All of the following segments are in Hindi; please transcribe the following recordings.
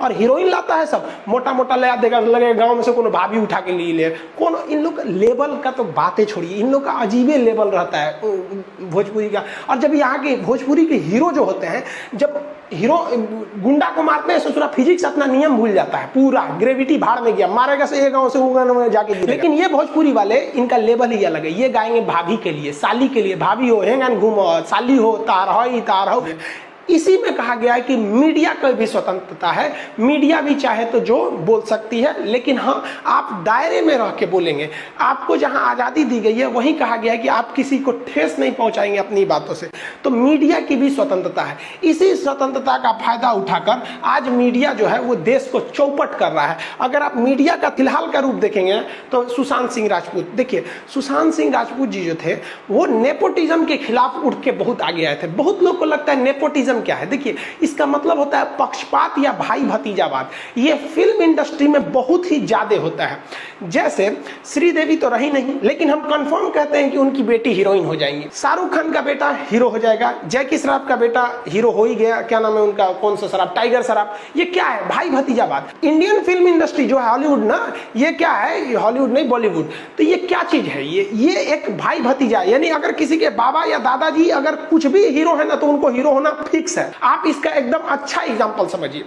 और हीरोइन लाता है सब मोटा मोटा ले देगा, लगे गांव में से कोनो भाभी उठा के ले कौन। इन लोग लेवल का तो बातें छोड़िए, इन लोग का अजीबे लेवल रहता है भोजपुरी का। और जब यहाँ के भोजपुरी के हीरो जो होते हैं, जब हीरो गुंडा को मारते हैं ससुरा फिजिक्स अपना नियम भूल जाता है, पूरा ग्रेविटी भाड़ में गया, मारेगा से एक गांव से वो गांव में जाके गिरेगा। लेकिन ये भोजपुरी वाले इनका लेवल ही अलग है। ये गाएंगे भाभी के लिए, साली के लिए, भाभी हो हेंगन घूमो, साली हो तार हो। इसी में कहा गया है कि मीडिया की भी स्वतंत्रता है, मीडिया भी चाहे तो जो बोल सकती है, लेकिन हाँ आप दायरे में रह के बोलेंगे। आपको जहां आज़ादी दी गई है वहीं कहा गया है कि आप किसी को ठेस नहीं पहुंचाएंगे अपनी बातों से। तो मीडिया की भी स्वतंत्रता है। इसी स्वतंत्रता का फायदा उठाकर आज मीडिया जो है वो देश को चौपट कर रहा है। अगर आप मीडिया का फिलहाल का रूप देखेंगे तो सुशांत सिंह राजपूत, देखिए सुशांत सिंह राजपूत जी जो थे वो नेपोटिज्म के खिलाफ उठ के बहुत आगे आए थे। बहुत लोग को लगता है नेपोटिज्म क्या है, देखिए इसका मतलब होता है पक्षपात या भाई भतीजावाद। ये फिल्म इंडस्ट्री में बहुत ही ज्यादा होता है। जैसे श्रीदेवी तो रही नहीं, लेकिन हम कंफर्म कहते हैं कि उनकी बेटी हीरोइन हो जाएंगी। शाहरुख खान का बेटा हीरो हो जाएगा, जैकी श्रॉफ का बेटा हीरो हो ही गया, क्या नाम है उनका, कौन सा श्रॉफ, टाइगर श्रॉफ। ये क्या है, भाई भतीजावाद। इंडियन फिल्म इंडस्ट्री जो है हॉलीवुड ना, ये क्या है, हॉलीवुड नहीं बॉलीवुड। तो ये क्या चीज है, ये एक भाई भतीजा, यानी अगर किसी के बाबा या दादाजी अगर कुछ भी हीरो है ना तो उनको हीरो होना फिक्स है। आप इसका एकदम अच्छा एग्जांपल समझिए।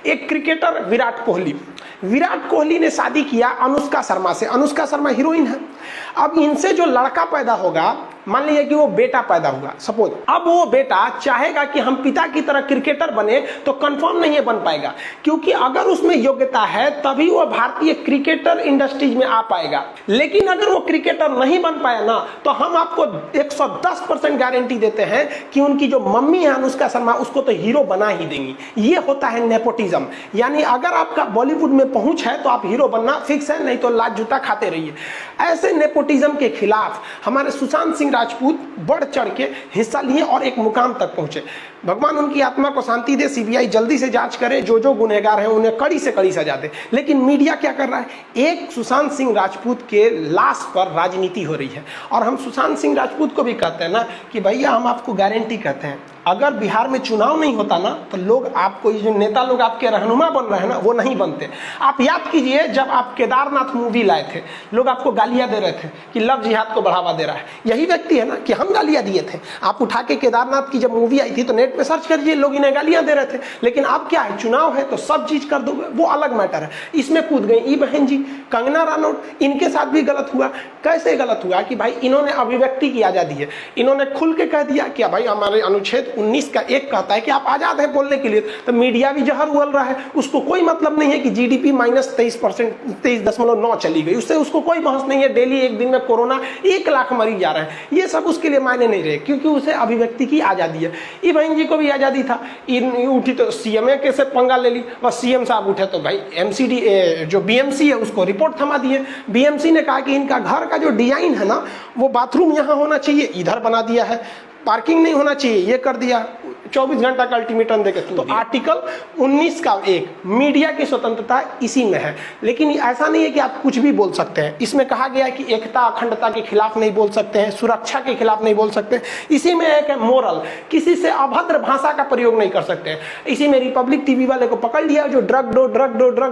एक क्रिकेटर विराट कोहली ने शादी किया अनुष्का शर्मा से। अनुष्का शर्मा हीरोइन है। अब इनसे जो लड़का पैदा होगा, मान लीजिए कि वो बेटा पैदा हुआ सपोज, अब वो बेटा चाहेगा कि हम पिता की तरह क्रिकेटर बने तो कंफर्म नहीं है बन पाएगा, क्योंकि अगर उसमें योग्यता है तभी वो भारतीय क्रिकेटर इंडस्ट्रीज में आ पाएगा। लेकिन अगर वो क्रिकेटर नहीं बन पाया ना तो हम आपको 110% गारंटी देते हैं कि उनकी जो मम्मी है अनुष्का शर्मा उसको तो हीरो बना ही देंगी। ये होता है नेपोटिज्म। यानी अगर आपका बॉलीवुड में पहुंच है तो आप हीरो बनना फिक्स है, नहीं तो लात जूता खाते रहिए। ऐसे नेपोटिज्म के खिलाफ हमारे सुशांत सिंह राजपूत बढ़ चढ़ के हिस्सा लिए और एक मुकाम तक पहुंचे। भगवान उनकी आत्मा को शांति दे, सीबीआई जल्दी से जांच करे, जो गुनहगार हैं उन्हें कड़ी से कड़ी सजा दे। लेकिन मीडिया क्या कर रहा है, एक सुशांत सिंह राजपूत के लाश पर राजनीति हो रही है। और हम सुशांत सिंह राजपूत को भी कहते हैं ना कि भैया हम आपको गारंटी कहते हैं, अगर बिहार में चुनाव नहीं होता ना तो लोग आपको, ये जो नेता लोग आपके रहनुमा बन रहे हैं ना, वो नहीं बनते। आप याद कीजिए जब आप केदारनाथ मूवी लाए थे, लोग आपको गालियां दे रहे थे कि लव जिहाद को बढ़ावा दे रहा है। यही व्यक्ति है ना कि हम गालियां दिए थे। आप उठा के केदारनाथ की जब मूवी आई थी तो नेट पे सर्च करिए, लोग इन्हें गालियां दे रहे थे। लेकिन अब क्या है, चुनाव है तो सब चीज कर दोगे, वो अलग मैटर है। इसमें कूद गई ई बहन जी, कंगना रनौत, इनके साथ भी गलत हुआ। कैसे गलत हुआ कि भाई इन्होंने अभिव्यक्ति की आजादी है, इन्होंने खुल के कह दिया कि भाई हमारे अनुच्छेद 19 का 1 कहता है कि आप आजाद हैं बोलने के लिए। तो मीडिया भी जहर उगल रहा है, उसको कोई मतलब नहीं है कि जीडीपी -23%, 23.9 चली गई, उससे उसको कोई बहस नहीं है। डेली एक दिन में कोरोना 1 लाख मरीज जा रहे हैं, ये सब उसके लिए मायने नहीं रहे, क्योंकि उसे अभिव्यक्ति की आजादी है। ई बहन जी को भी आजादी था, उठी तो सीएमए के से पंगा ले ली, बस सीएम साहब उठे तो भाई एमसीडी जो बीएमसी है उसको रिपोर्ट थमा दिए। बीएमसी ने कहा कि इनका घर का जो डिजाइन है ना, वो बाथरूम यहाँ होना चाहिए, इधर बना दिया है, पार्किंग नहीं होना चाहिए, ये कर दिया। 24 घंटा का अल्टीमेटम देके तो आर्टिकल 19 का 1 मीडिया की स्वतंत्रता इसी में है। लेकिन ऐसा नहीं है कि आप कुछ भी बोल सकते हैं। इसमें कहा गया है कि एकता अखंडता के खिलाफ नहीं बोल सकते हैं, सुरक्षा के खिलाफ नहीं बोल सकते। इसी में एक मोरल, किसी से अभद्र भाषा का प्रयोग नहीं कर सकते हैं। इसी में रिपब्लिक टीवी वाले को पकड़ लिया, जो ड्रग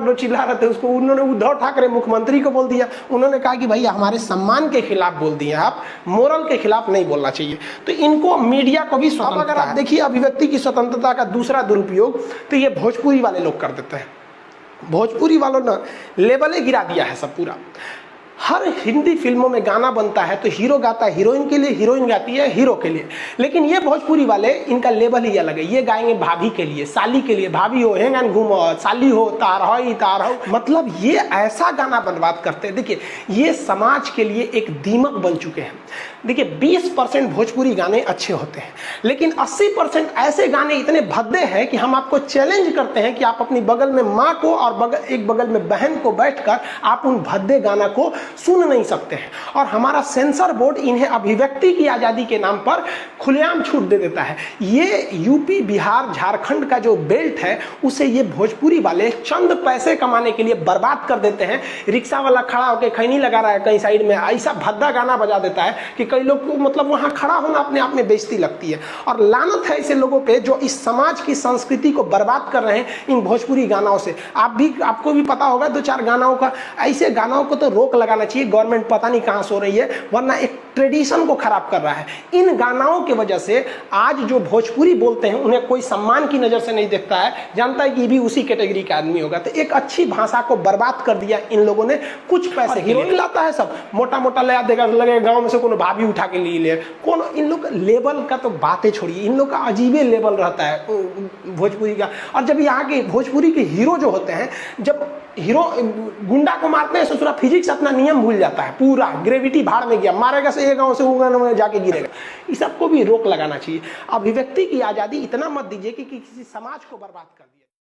दो चिल्ला रहे थे, उसको उन्होंने उद्धव ठाकरे मुख्यमंत्री को बोल दिया। उन्होंने कहा कि भाई हमारे सम्मान के खिलाफ बोल दिए आप, मोरल के खिलाफ नहीं बोलना चाहिए। तो इनको मीडिया को भी स्वतंत्रता। अगर आप देखिए अभिव्यक्ति की स्वतंत्रता का दूसरा दुरुपयोग तो ये भोजपुरी वाले लोग कर देते हैं। भोजपुरी वालों ने लेवले गिरा दिया है सब पूरा। हर हिंदी फिल्मों में गाना बनता है तो हीरो गाता है हीरोइन के लिए, हीरोइन गाती है हीरो के लिए। लेकिन ये भोजपुरी वाले, इनका लेवल ही अलग है। ये गाएंगे भाभी के लिए, साली के लिए, भाभी हो हेंगन घूमो, साली हो तार हो, मतलब ये ऐसा गाना बर्बाद करते हैं। देखिए ये समाज के लिए एक दीमक बन चुके हैं। देखिए 20% भोजपुरी गाने अच्छे होते हैं, लेकिन 80% ऐसे गाने इतने भद्दे हैं कि हम आपको चैलेंज करते हैं कि आप अपनी बगल में माँ को और एक बगल में बहन को बैठकर आप उन भद्दे गाना को सुन नहीं सकते हैं। और हमारा सेंसर बोर्ड इन्हें अभिव्यक्ति की आज़ादी के नाम पर खुलेआम छूट दे देता है। ये यूपी, बिहार, झारखंड का जो बेल्ट है उसे ये भोजपुरी वाले चंद पैसे कमाने के लिए बर्बाद कर देते हैं। रिक्शा वाला खड़ा होकर खैनी लगा रहा है कहीं साइड में, ऐसा भद्दा गाना बजा देता है कि कई लोग को मतलब वहां खड़ा होना अपने आप में बेइज्जती लगती है। और लानत है ऐसे लोगों पे जो इस समाज की संस्कृति को बर्बाद कर रहे हैं इन भोजपुरी गानों से। आपको भी पता होगा 2-4 गानों का, ऐसे गानों को तो रोक लगाना चाहिए गवर्नमेंट, पता नहीं कहां सो रही है, वरना एक ट्रेडिशन को खराब कर रहा है। इन गानों की वजह से आज जो भोजपुरी बोलते हैं उन्हें कोई सम्मान की नजर से नहीं देखता है, जानता है कि भी उसी कैटेगरी का आदमी होगा। तो एक अच्छी भाषा को बर्बाद कर दिया इन लोगों ने कुछ पैसे। हीरोइन लाता है सब मोटा मोटा ले देगा, लगे गांव में से कोनो भाभी उठा के ले कौन। इन लोग लेवल का तो बातें छोड़िए, इन लोग का अजीबे लेवल रहता है भोजपुरी का। और जब यहाँ के भोजपुरी के हीरो जो होते हैं, जब हीरो गुंडा को मारते हैं ससुरा फिजिक्स अपना नियम भूल जाता है, पूरा ग्रेविटी भाड़ में गया, मारेगा से एक गांव से वो गांव में जाके गिरेगा। इस सबको भी रोक लगाना चाहिए। अभिव्यक्ति की आज़ादी इतना मत दीजिए कि किसी समाज को बर्बाद कर दिए।